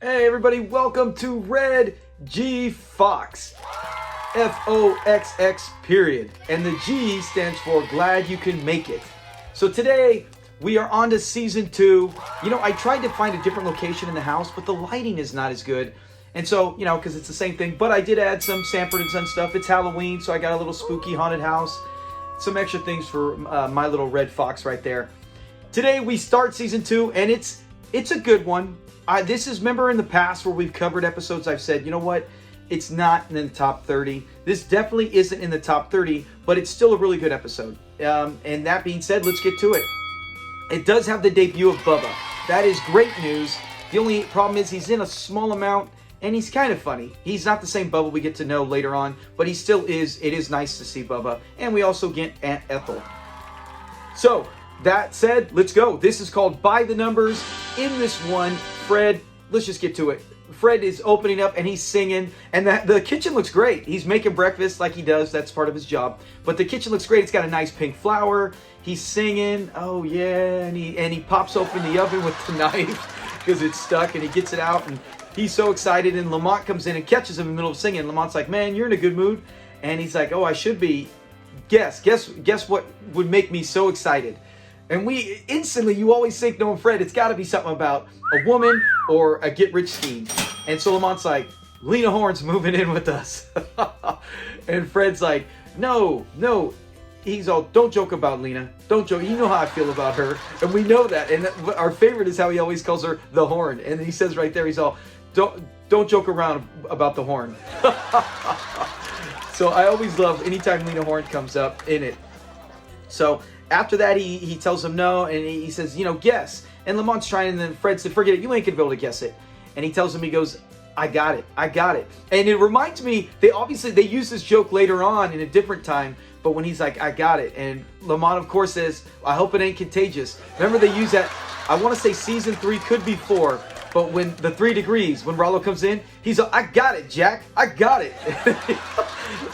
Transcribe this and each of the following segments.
Hey everybody, welcome to Red G Foxx. Foxx period. And the G stands for glad you can make it. So today we are on to season 2. You know, I tried to find a different location in the house, but the lighting is not as good. And so, you know, because it's the same thing, but I did add some Sanford and Son stuff. It's Halloween, so I got a little spooky haunted house. Some extra things for my little red fox right there. Today we start season 2, and it's a good one. This is, remember in the past where we've covered episodes, I've said, you know what? It's not in the top 30. This definitely isn't in the top 30, but it's still a really good episode. And that being said, let's get to it. It does have the debut of Bubba. That is great news. The only problem is he's in a small amount, and he's kind of funny. He's not the same Bubba we get to know later on, but he still is. It is nice to see Bubba. And we also get Aunt Ethel. So, that said, let's go. This is called By the Numbers. In this one, Fred, let's just get to it. Fred is opening up and he's singing, and the kitchen looks great. He's making breakfast like he does. That's part of his job. But the kitchen looks great. It's got a nice pink flower. He's singing. Oh yeah, and he pops open the oven with the knife because it's stuck, and he gets it out, and he's so excited. And Lamont comes in and catches him in the middle of singing. Lamont's like, "Man, you're in a good mood," and he's like, "Oh, I should be." Guess what would make me so excited? And we instantly, you always think, knowing Fred, it's got to be something about a woman or a get-rich scheme. And so Lamont's like, Lena Horne's moving in with us. And Fred's like, no. He's all, don't joke about Lena. Don't joke. You know how I feel about her. And we know that. And our favorite is how he always calls her the Horn. And he says right there, he's all, don't joke around about the Horn. So I always love anytime Lena Horne comes up in it. So after that, he tells him no, and he says, you know, guess. And Lamont's trying, and then Fred said, forget it, you ain't gonna be able to guess it. And he tells him, he goes, I got it. And it reminds me, they use this joke later on in a different time, but when he's like, I got it. And Lamont, of course, says, I hope it ain't contagious. Remember, they use that, I want to say season 3, could be 4, but when the 3 degrees, when Rollo comes in, he's like, I got it, Jack, I got it.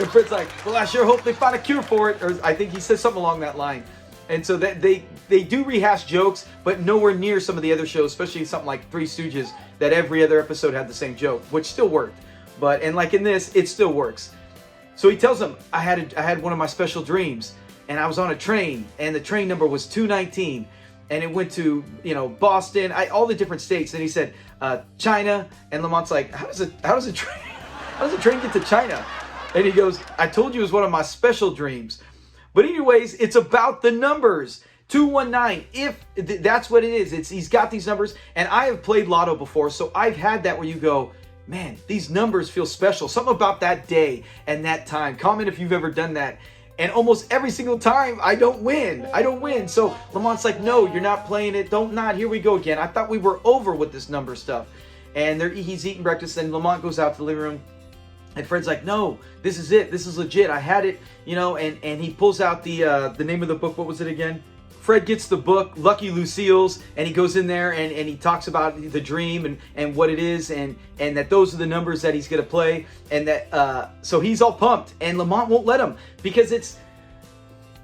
And Fred's like, well, I sure hope they find a cure for it. Or I think he says something along that line. And so that they do rehash jokes, but nowhere near some of the other shows, especially something like Three Stooges, that every other episode had the same joke, which still worked. And like in this, it still works. So he tells him, I had one of my special dreams, and I was on a train, and the train number was 219, and it went to, you know, Boston, all the different states. And he said, China, and Lamont's like, how does a train get to China? And he goes, I told you it was one of my special dreams. But anyways, it's about the numbers. 219, if that's what it is. He's got these numbers, and I have played Lotto before, so I've had that where you go, man, these numbers feel special. Something about that day and that time. Comment if you've ever done that. And almost every single time, I don't win. So Lamont's like, no, you're not playing it. Here we go again. I thought we were over with this number stuff. And he's eating breakfast, and Lamont goes out to the living room. And Fred's like, no, this is it. This is legit. I had it, you know, and he pulls out the name of the book. What was it again? Fred gets the book, Lucky Lucille's, and he goes in there and he talks about the dream and what it is, and that those are the numbers that he's going to play. And that, so he's all pumped, and Lamont won't let him, because it's,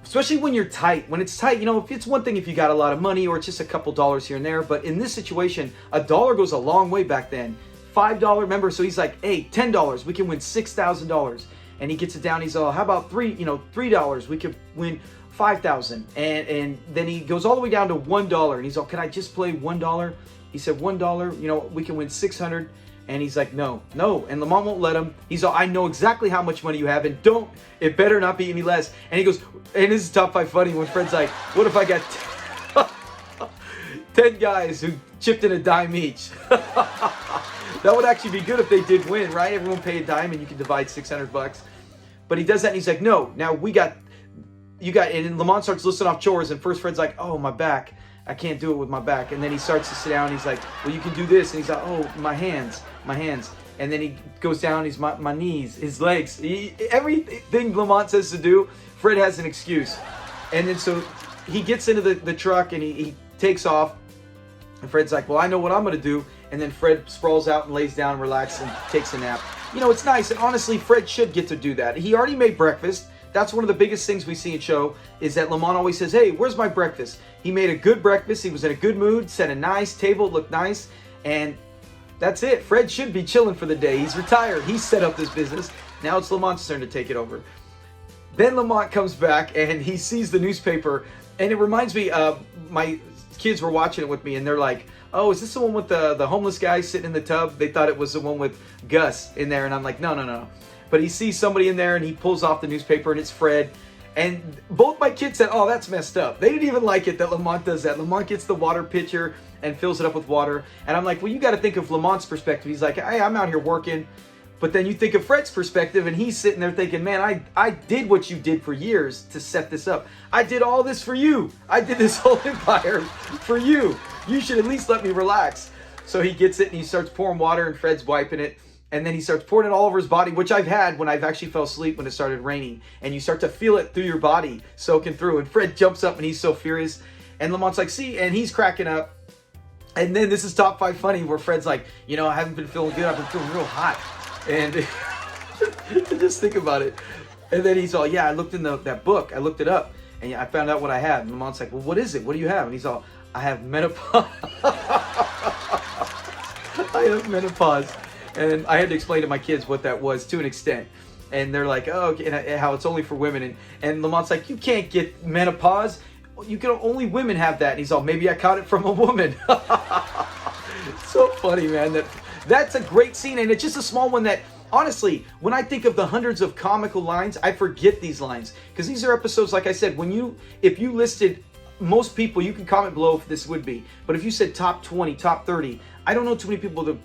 especially when you're tight. When it's tight, you know, if it's one thing if you got a lot of money or it's just a couple dollars here and there, but in this situation, $1 goes a long way back then. $5, remember? So he's like, hey, $10, we can win $6,000. And he gets it down. He's all, how about $3, we could win $5,000. And then he goes all the way down to $1. And he's all, can I just play $1? He said, $1, you know, we can win 600. And he's like, no. And Lamont won't let him. He's all, I know exactly how much money you have, and it better not be any less. And he goes, and this is top 5 funny when Fred's like, what if I got 10 guys who chipped in a dime each? That would actually be good if they did win, right? Everyone pay a dime and you can divide $600. But he does that and he's like, no, now you got, and then Lamont starts listing off chores, and first Fred's like, oh, my back. I can't do it with my back. And then he starts to sit down and he's like, well, you can do this. And he's like, oh, my hands. And then he goes down, he's my knees, his legs. Everything Lamont says to do, Fred has an excuse. And then so he gets into the truck and he takes off. And Fred's like, well, I know what I'm going to do. And then Fred sprawls out and lays down, relaxes, and takes a nap. You know, it's nice. And honestly, Fred should get to do that. He already made breakfast. That's one of the biggest things we see in show, is that Lamont always says, hey, where's my breakfast? He made a good breakfast. He was in a good mood, set a nice table, looked nice. And that's it. Fred should be chilling for the day. He's retired. He's set up this business. Now it's Lamont's turn to take it over. Then Lamont comes back and he sees the newspaper, and it reminds me of my kids were watching it with me, and they're like, oh, is this the one with the homeless guy sitting in the tub? They thought it was the one with Gus in there, and I'm like, no. But he sees somebody in there, and he pulls off the newspaper, and it's Fred. And both my kids said, oh, that's messed up. They didn't even like it that Lamont does that. Lamont gets the water pitcher and fills it up with water. And I'm like, well, you got to think of Lamont's perspective. He's like, hey, I'm out here working. But then you think of Fred's perspective, and he's sitting there thinking, man, I did what you did for years to set this up. I did all this for you. I did this whole empire for you. You should at least let me relax. So he gets it, and he starts pouring water, and Fred's wiping it. And then he starts pouring it all over his body, which I've had when I've actually fell asleep when it started raining. And you start to feel it through your body soaking through. And Fred jumps up, and he's so furious. And Lamont's like, see? And he's cracking up. And then this is Top 5 Funny, where Fred's like, you know, I haven't been feeling good. I've been feeling real hot. And just think about it. And then he's all, yeah, I looked in that book. I looked it up. And I found out what I had. And Lamont's like, well, what is it? What do you have? And he's all, I have menopause. I have menopause. And I had to explain to my kids what that was to an extent. And they're like, oh, okay, and how it's only for women. And Lamont's like, you can't get menopause. You can only women have that. And he's all, maybe I caught it from a woman. So funny, man. That's a great scene. And it's just a small one that, honestly, when I think of the hundreds of comical lines, I forget these lines. Because these are episodes, like I said, if you listed most people, you can comment below if this would be. But if you said top 20, top 30, I don't know too many people to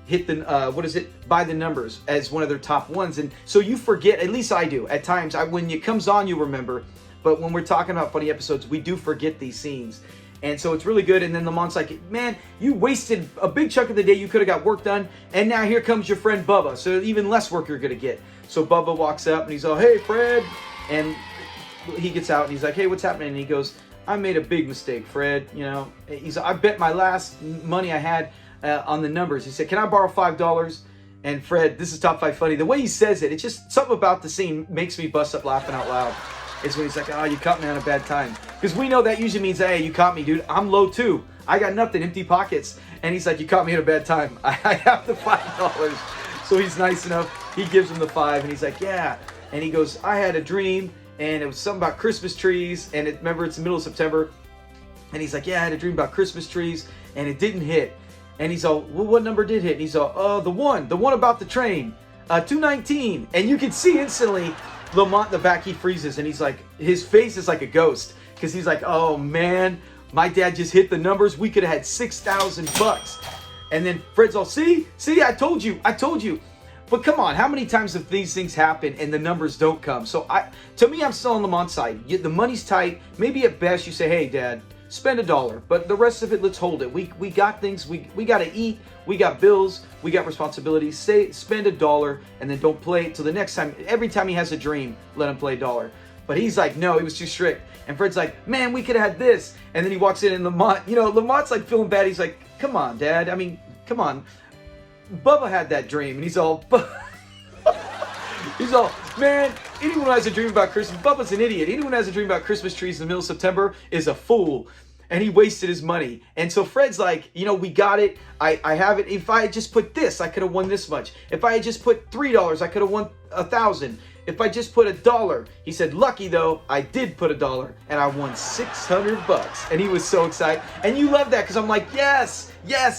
hit the by the numbers as one of their top ones. And so you forget, at least I do at times. When it comes on, you remember, but when we're talking about funny episodes, we do forget these scenes. And so it's really good. And then Lamont's like, man, you wasted a big chunk of the day. You could have got work done, and now here comes your friend Bubba, so even less work you're gonna get. So Bubba walks up and he's all, hey Fred, and he gets out and he's like, hey, what's happening? And he goes, I made a big mistake, Fred. You know, I bet my last money I had on the numbers. He said, can I borrow $5? And Fred, this is Top 5 Funny. The way he says it, it's just something about the scene makes me bust up laughing out loud. It's when he's like, oh, you caught me on a bad time. Because we know that usually means, hey, you caught me, dude. I'm low too. I got nothing, empty pockets. And he's like, you caught me at a bad time. I have the $5. So he's nice enough. He gives him the 5 and he's like, yeah. And he goes, I had a dream and it was something about Christmas trees. And remember, it's the middle of September. And he's like, yeah, I had a dream about Christmas trees and it didn't hit. And he's all, well, what number did hit? And he's all, the one about the train, 219. And you can see instantly Lamont in the back, he freezes, and he's like, his face is like a ghost, because he's like, oh man, my dad just hit the numbers. We could have had $6,000. And then Fred's all, see, I told you. But come on, how many times have these things happen and the numbers don't come? So to me, I'm still on Lamont's side. The money's tight. Maybe at best you say, hey Dad, spend $1, but the rest of it, let's hold it. We got things, we got to eat, we got bills, we got responsibilities. Spend $1 and then don't play it till the next time. Every time he has a dream, let him play $1. But he's like, no, he was too strict. And Fred's like, man, we could have had this. And then he walks in and Lamont's like feeling bad. He's like, come on, Dad. I mean, come on. Bubba had that dream. And he's all, man, anyone who has a dream about Christmas, Bubba's an idiot. Anyone who has a dream about Christmas trees in the middle of September is a fool. And he wasted his money. And so Fred's like, we got it. I have it. If I had just put this, I could have won this much. If I had just put $3, I could have won 1,000. If I just put $1, he said, lucky though, I did put $1 and I won $600. And he was so excited. And you love that because I'm like, yes,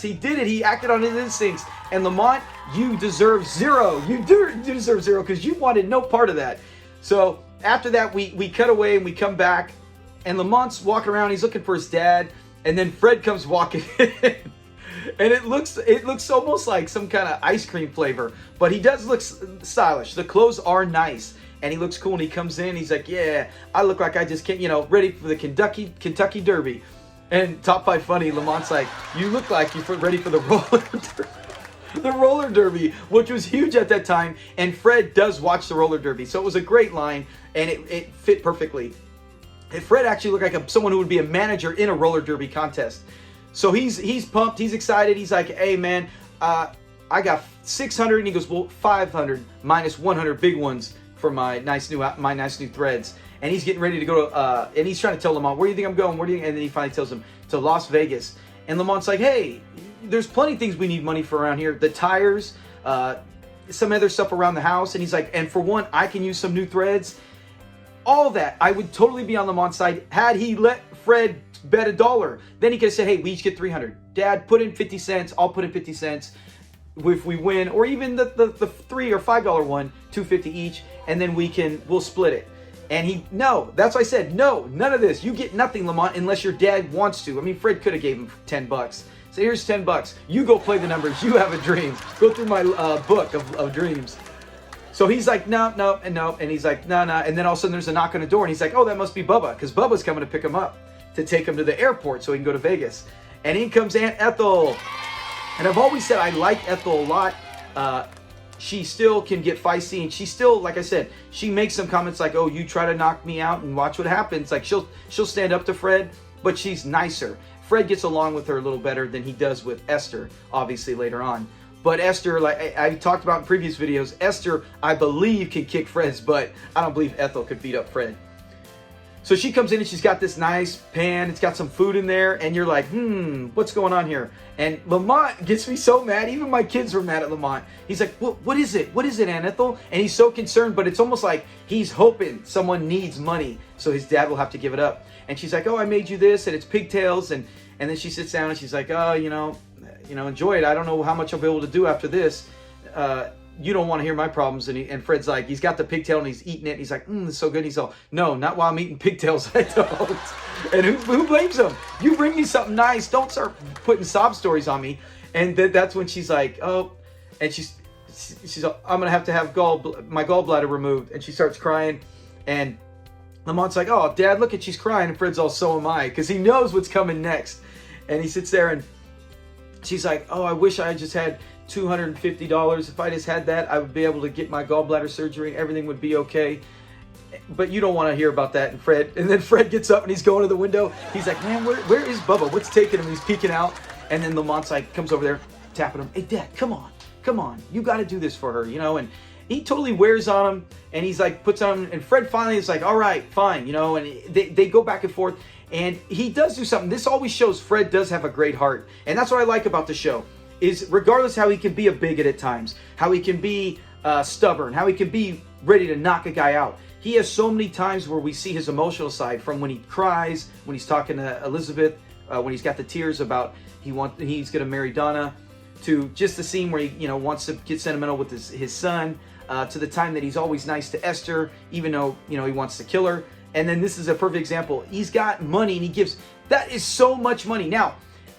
he did it. He acted on his instincts. And Lamont, you deserve 0. You do deserve 0 because you wanted no part of that. So after that, we cut away and we come back. And Lamont's walking around. He's looking for his dad. And then Fred comes walking in. And it looks almost like some kind of ice cream flavor. But he does look stylish. The clothes are nice. And he looks cool. And he comes in. He's like, yeah, I look like I just can't, ready for the Kentucky Derby. And Top 5 Funny, Lamont's like, you look like you're ready for the roller derby. The roller derby, which was huge at that time. And Fred does watch the roller derby. So it was a great line. And it fit perfectly. And Fred actually looked like someone who would be a manager in a roller derby contest. So he's pumped. He's excited. He's like, hey, man, I got 600. And he goes, well, 500 minus 100 big ones for my nice new threads. And he's getting ready to go to, and he's trying to tell Lamont, where do you think I'm going? And then he finally tells him to Las Vegas. And Lamont's like, hey, there's plenty of things we need money for around here. The tires, some other stuff around the house. And he's like, and for one, I can use some new threads. All that, I would totally be on Lamont's side had he let Fred bet $1. Then he could have said, hey, we each get 300. Dad, put in 50 cents. I'll put in 50 cents if we win, or even the $3 or $5 one, 250 each, and then we'll split it. And no, that's why I said, no, none of this. You get nothing, Lamont, unless your dad wants to. I mean, Fred could have gave him $10. So here's $10. You go play the numbers. You have a dream. Go through my book of dreams. So he's like, no, and no. And he's like, no. And then all of a sudden there's a knock on the door. And he's like, oh, that must be Bubba. Because Bubba's coming to pick him up to take him to the airport so he can go to Vegas. And in comes Aunt Ethel. And I've always said I like Ethel a lot. She still can get feisty, and she still, like I said, she makes some comments like, oh, you try to knock me out and watch what happens. Like she'll stand up to Fred, but she's nicer. Fred gets along with her a little better than he does with Esther, obviously later on. But Esther, like I talked about in previous videos, Esther, I believe, can kick Fred's butt. I don't believe Ethel could beat up Fred. So she comes in and she's got this nice pan. It's got some food in there. And you're like, what's going on here? And Lamont gets me so mad. Even my kids were mad at Lamont. He's like, what is it? What is it, Aunt Ethel? And he's so concerned, but it's almost like he's hoping someone needs money so his dad will have to give it up. And she's like, oh, I made you this, and it's pigtails. And then she sits down and she's like, oh, enjoy it. I don't know how much I'll be able to do after this. You don't want to hear my problems. And Fred's like, he's got the pigtail and he's eating it. And he's like, it's so good. He's all, no, not while I'm eating pigtails. I don't. And who blames him? You bring me something nice. Don't start putting sob stories on me. And that's when she's like, oh, and she's I'm going to have my gallbladder removed. And she starts crying. And Lamont's like, oh, Dad, look at, she's crying. And Fred's all, so am I. Because he knows what's coming next. And he sits there and she's like, oh, I wish I had just had $250. If I just had that, I would be able to get my gallbladder surgery. Everything would be okay. But you don't want to hear about that. And then Fred gets up and he's going to the window. He's like, man, where is Bubba? What's taking him? He's peeking out. And then Lamont's like, comes over there, tapping him. Hey, Dad, come on. You got to do this for her, And he totally wears on him. And he's like, puts on him. And Fred finally is like, all right, fine, And they go back and forth. And he does do something. This always shows Fred does have a great heart. And that's what I like about the show. Is regardless how he can be a bigot at times, how he can be stubborn, how he can be ready to knock a guy out. He has so many times where we see his emotional side, from when he cries, when he's talking to Elizabeth, when he's got the tears about he's going to marry Donna, to just the scene where he wants to get sentimental with his son, to the time that he's always nice to Esther, even though he wants to kill her. And then this is a perfect example. He's got money and he gives. That is so much money. Now,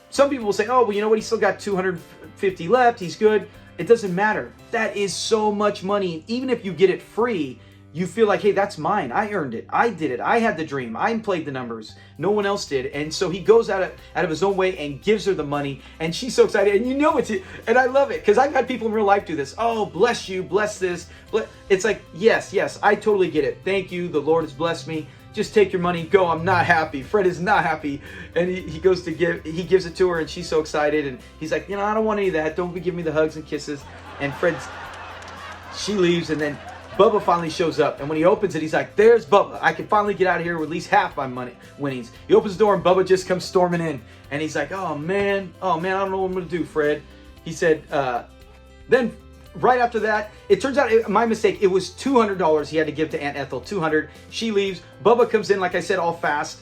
some people will say, oh, well, you know what? He's still got 250 left. He's good. It doesn't matter. That is so much money. Even if you get it free, you feel like, hey, that's mine. I earned it. I did it. I had the dream. I played the numbers. No one else did. And so he goes out of his own way and gives her the money. And she's so excited. And and I love it, because I've had people in real life do this. Oh, bless you. Bless this. It's like, yes, I totally get it. Thank you. The Lord has blessed me. Just take your money, go. I'm not happy. Fred is not happy. And he gives it to her, and she's so excited. And he's like, I don't want any of that. Don't give me the hugs and kisses. And she leaves, and then Bubba finally shows up. And when he opens it, he's like, there's Bubba. I can finally get out of here with at least half my money winnings. He opens the door, and Bubba just comes storming in. And he's like, oh man, I don't know what I'm going to do, Fred. He said, then right after that, it turns out, my mistake, it was $200 he had to give to Aunt Ethel. $200. She leaves. Bubba comes in, like I said, all fast.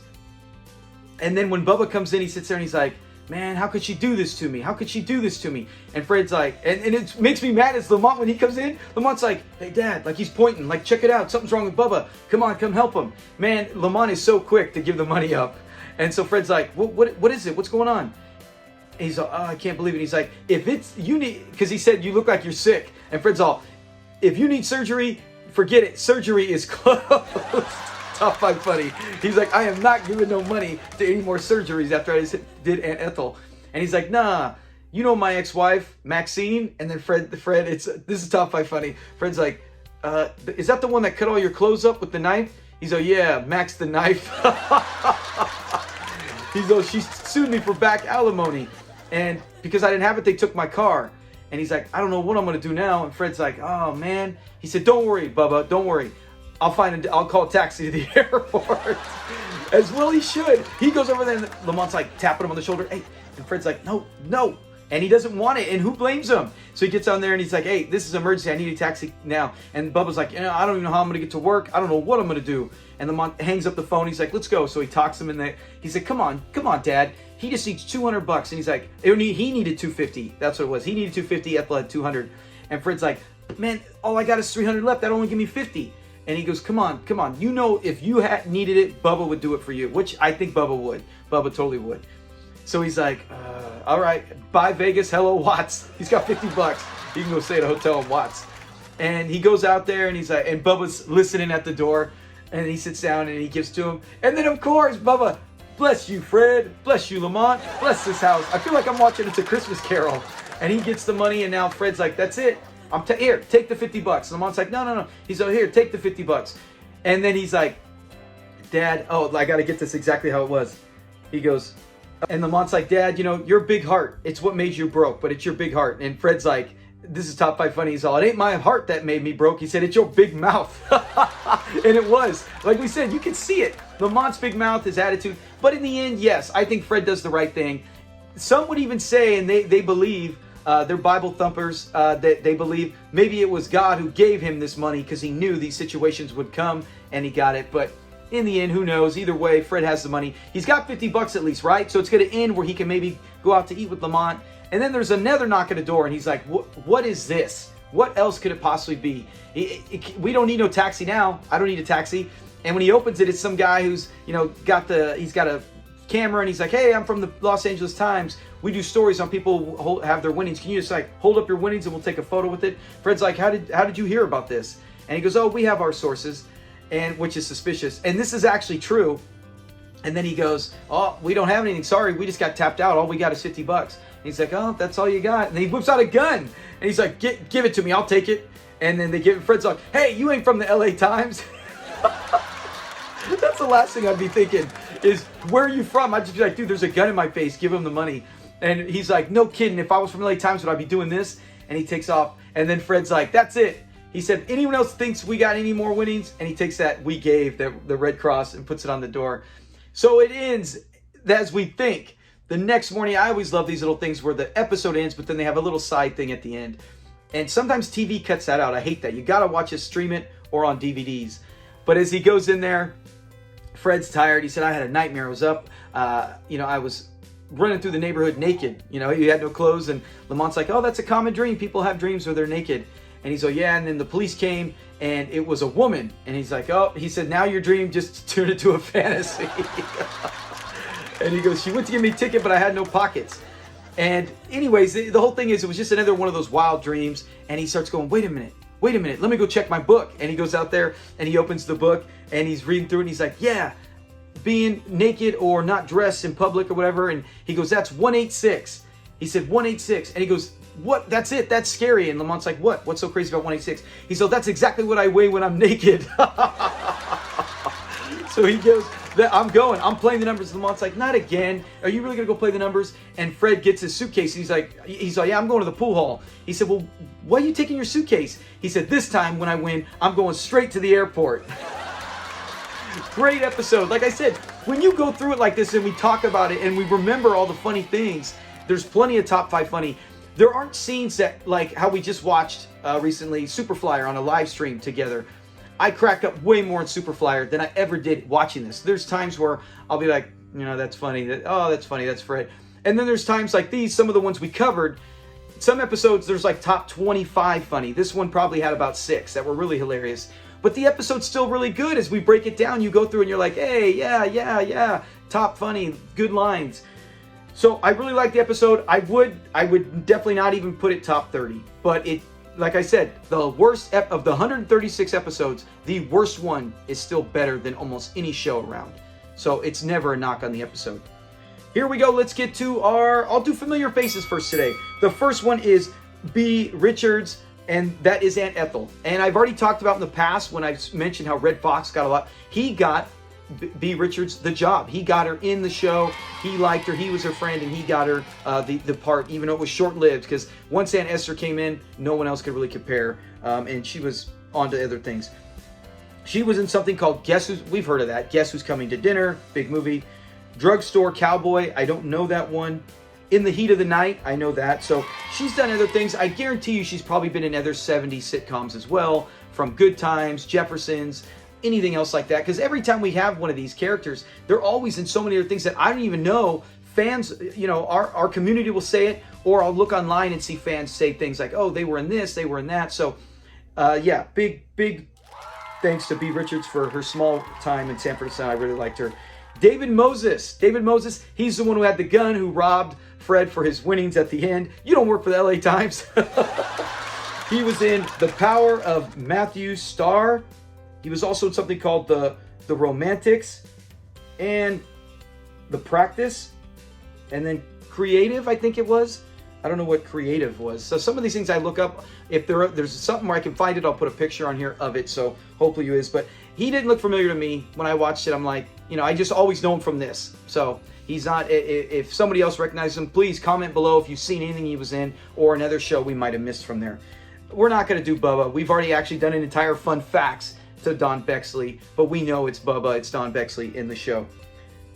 And then when Bubba comes in, he sits there and he's like, man, how could she do this to me? How could she do this to me? And Fred's like, and it makes me mad. It's Lamont when he comes in. Lamont's like, hey, Dad, like he's pointing, like, check it out. Something's wrong with Bubba. Come on, come help him. Man, Lamont is so quick to give the money up. And so Fred's like, what is it? What's going on? And he's like, oh, I can't believe it. He's like, because he said, you look like you're sick. And Fred's all, if you need surgery, forget it. Surgery is closed. Top 5 funny. He's like, I am not giving no money to any more surgeries after I did Aunt Ethel. And he's like, nah, my ex-wife, Maxine. And then Fred, this is top 5 funny. Fred's like, is that the one that cut all your clothes up with the knife? He's like, yeah, Max the knife. He's like, she sued me for back alimony. And because I didn't have it, they took my car. And he's like, I don't know what I'm going to do now. And Fred's like, oh, man. He said, don't worry, Bubba. Don't worry. I'll call a taxi to the airport. As well he should. He goes over there and Lamont's like tapping him on the shoulder. Hey, and Fred's like, no, And he doesn't want it, and who blames him? So he gets on there and he's like, hey, this is an emergency, I need a taxi now. And Bubba's like, I don't even know how I'm gonna get to work, I don't know what I'm gonna do. And Lamont hangs up the phone, he's like, let's go. So he talks him in there, he's like, come on, Dad. He just needs $200. And he's like, he needed $250. That's what it was. He needed $250, Ethel had $200. And Fred's like, man, all I got is $300 left, that'll only give me $50. And he goes, come on. You know, if you had needed it, Bubba would do it for you, which I think Bubba would. Bubba totally would. So he's like, all right, bye Vegas, hello Watts. He's got $50. He can go stay at a hotel in Watts. And he goes out there and he's like, and Bubba's listening at the door. And he sits down and he gives to him. And then of course, Bubba, bless you, Fred. Bless you, Lamont. Bless this house. I feel like I'm watching It's a Christmas Carol. And he gets the money and now Fred's like, that's it. Here, take the $50. Lamont's like, no. He's like, here, take the $50. And then he's like, Dad, I got to get this exactly how it was. He goes, and Lamont's like, Dad, you know, your big heart, it's what made you broke, but it's your big heart. And Fred's like, this is top 5 funny. He's all, it ain't my heart that made me broke. He said, it's your big mouth. And it was. Like we said, you can see it. Lamont's big mouth, his attitude. But in the end, yes, I think Fred does the right thing. Some would even say, and they believe, they're Bible thumpers, that they believe maybe it was God who gave him this money because he knew these situations would come and he got it. But in the end, who knows? Either way, Fred has the money. He's got $50 at least, right? So it's going to end where he can maybe go out to eat with Lamont. And then there's another knock at the door and he's like, what is this? What else could it possibly be? We don't need no taxi now. I don't need a taxi. And when he opens it, it's some guy who's, you know, he's got a camera and he's like, hey, I'm from the Los Angeles Times. We do stories on people who have their winnings. Can you just like hold up your winnings and we'll take a photo with it? Fred's like, how did you hear about this? And he goes, oh, we have our sources, and which is suspicious. And this is actually true. And then he goes, oh, we don't have anything. Sorry, we just got tapped out. All we got is $50. And he's like, oh, that's all you got. And then he whips out a gun and he's like, give it to me. I'll take it. And then they give it. Fred's like, hey, you ain't from the LA Times. That's the last thing I'd be thinking is, where are you from? I'd just be like, dude, there's a gun in my face. Give him the money. And he's like, no kidding. If I was from LA Times, would I be doing this? And he takes off. And then Fred's like, that's it. He said, anyone else thinks we got any more winnings? And he takes that we gave, the Red Cross, and puts it on the door. So it ends as we think. The next morning, I always love these little things where the episode ends, but then they have a little side thing at the end. And sometimes TV cuts that out. I hate that. You got to watch it, stream it, or on DVDs. But as he goes in there, Fred's tired. He said, I had a nightmare. I was up. I was running through the neighborhood naked. You know, he had no clothes. And Lamont's like, oh, that's a common dream. People have dreams where they're naked. And he's like, yeah. And then the police came and it was a woman. And he's like, oh, he said, now your dream just turned into a fantasy. And he goes, she went to give me a ticket, but I had no pockets. And anyways, the whole thing is, it was just another one of those wild dreams. And he starts going, wait a minute, let me go check my book. And he goes out there and he opens the book and he's reading through it and he's like, yeah, being naked or not dressed in public or whatever. And he goes, that's 186. He said 186. And he goes, what? That's it. That's scary. And Lamont's like, what? What's so crazy about 186? He said, that's exactly what I weigh when I'm naked. So he goes, I'm playing the numbers. Lamont's like, not again. Are you really going to go play the numbers? And Fred gets his suitcase. He's like, yeah, I'm going to the pool hall. He said, well, why are you taking your suitcase? He said, this time when I win, I'm going straight to the airport. Great episode. Like I said, when you go through it like this and we talk about it and we remember all the funny things, there's plenty of top 5 funny. There aren't scenes that, like how we just watched recently, Superflyer on a live stream together. I crack up way more in Superflyer than I ever did watching this. There's times where I'll be like, that's funny. That's funny. That's Fred. And then there's times like these, some of the ones we covered, some episodes, there's like top 25 funny. This one probably had about 6 that were really hilarious. But the episode's still really good. As we break it down, you go through and you're like, hey, yeah, top funny, good lines. So I really like the episode. I would definitely not even put it top 30. But it, like I said, the worst of the 136 episodes, the worst one is still better than almost any show around. So it's never a knock on the episode. Here we go. Let's get to I'll do familiar faces first today. The first one is B. Richards, and that is Aunt Ethel. And I've already talked about in the past when I've mentioned how Red Foxx got a lot. He got B. Richards the job. He got her in the show. He liked her. He was her friend, and he got her the part, even though it was short-lived, because once Aunt Esther came in, no one else could really compare, and she was on to other things. She was in something called we've heard of that, Guess Who's Coming to Dinner, big movie. Drugstore Cowboy, I don't know that one. In the Heat of the Night, I know that. So she's done other things. I guarantee you she's probably been in other 70s sitcoms as well, from Good Times, Jeffersons, anything else like that. Because every time we have one of these characters, they're always in so many other things that I don't even know. Fans, you know, our community will say it, or I'll look online and see fans say things like, oh, they were in this, they were in that. So, yeah, big thanks to B. Richards for her small time in Sanford. I really liked her. David Moses, he's the one who had the gun, who robbed Fred for his winnings at the end. You don't work for the LA Times. He was in The Power of Matthew Starr. He was also in something called The Romantics and The Practice. And then Creative, I think it was. I don't know what Creative was. So some of these things I look up. If there's something where I can find it, I'll put a picture on here of it. So hopefully you is. But he didn't look familiar to me when I watched it. I'm like, you know, I just always know him from this. So he's not. If somebody else recognizes him, please comment below if you've seen anything he was in or another show we might have missed from there. We're not going to do Bubba. We've already actually done an entire fun facts to Don Bexley, but we know it's Bubba, it's Don Bexley in the show.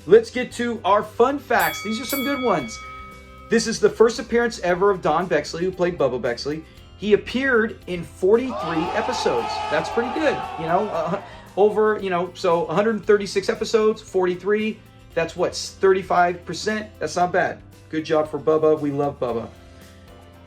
Let's get to our fun facts. These are some good ones. This is the first appearance ever of Don Bexley, who played Bubba Bexley. He appeared in 43 episodes. That's pretty good, you know, over, you know, so 136 episodes, 43. That's what, 35%? That's not bad. Good job for Bubba. We love Bubba.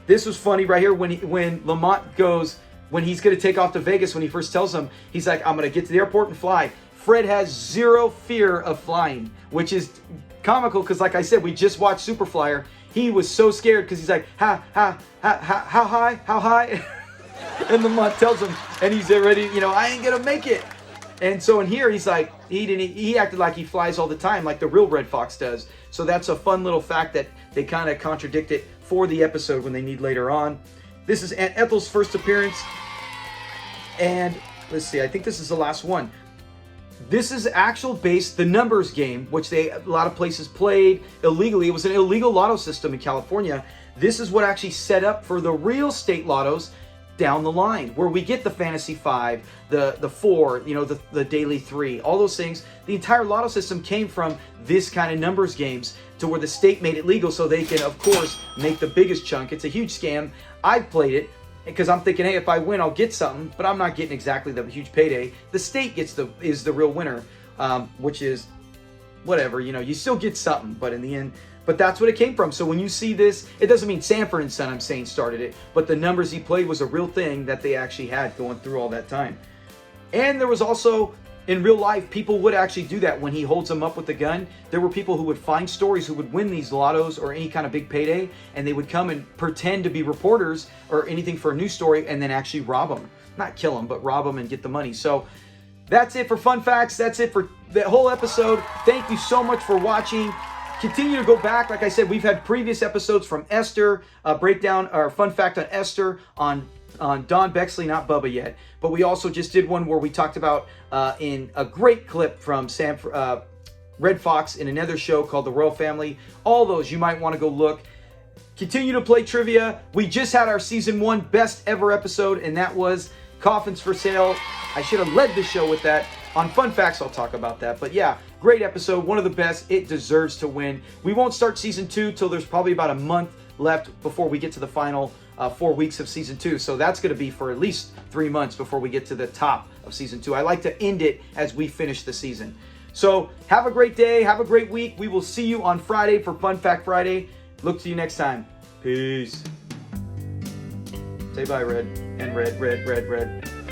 This was funny right here when Lamont goes, when he's going to take off to Vegas, when he first tells him, he's like, I'm going to get to the airport and fly. Fred has zero fear of flying, which is comical because, like I said, we just watched Superflyer. He was so scared because he's like, how high? And Lamont tells him, and he's already, you know, I ain't going to make it. And so in here, he's like, he acted like he flies all the time, like the real Red Fox does. So that's a fun little fact that they kind of contradict it for the episode when they need later on. This is Aunt Ethel's first appearance. And let's see, I think this is the last one. This is actual base, the numbers game, which a lot of places played illegally. It was an illegal lotto system in California. This is what actually set up for the real state lottos down the line, where we get the Fantasy 5, the 4, you know, the Daily 3, all those things. The entire lotto system came from this kind of numbers games, to where the state made it legal so they can, of course, make the biggest chunk. It's a huge scam. I've played it because I'm thinking, hey, if I win, I'll get something, but I'm not getting exactly the huge payday. The state is the real winner, which is whatever, you know, you still get something, but in the end, but that's what it came from. So when you see this, it doesn't mean Sanford and Son, I'm saying, started it, but the numbers he played was a real thing that they actually had going through all that time. And there was also, in real life, people would actually do that when he holds them up with the gun. There were people who would find stories who would win these lottos or any kind of big payday, and they would come and pretend to be reporters or anything for a news story and then actually rob them. Not kill them, but rob them and get the money. So that's it for Fun Facts. That's it for the whole episode. Thank you so much for watching. Continue to go back. Like I said, we've had previous episodes from Esther, breakdown or fun fact on Esther, on Don Bexley, not Bubba yet. But we also just did one where we talked about in a great clip from Sanford, Red Fox in another show called The Royal Family. All those you might want to go look. Continue to play trivia. We just had our season 1 best ever episode, and that was Coffins for Sale. I should have led the show with that. On Fun Facts, I'll talk about that. But yeah, great episode, one of the best. It deserves to win. We won't start season 2 till there's probably about a month left before we get to the final 4 weeks of season 2. So that's going to be for at least 3 months before we get to the top of season 2. I like to end it as we finish the season. So have a great day. Have a great week. We will see you on Friday for Fun Fact Friday. Look to you next time. Peace. Say bye, Red. And Red.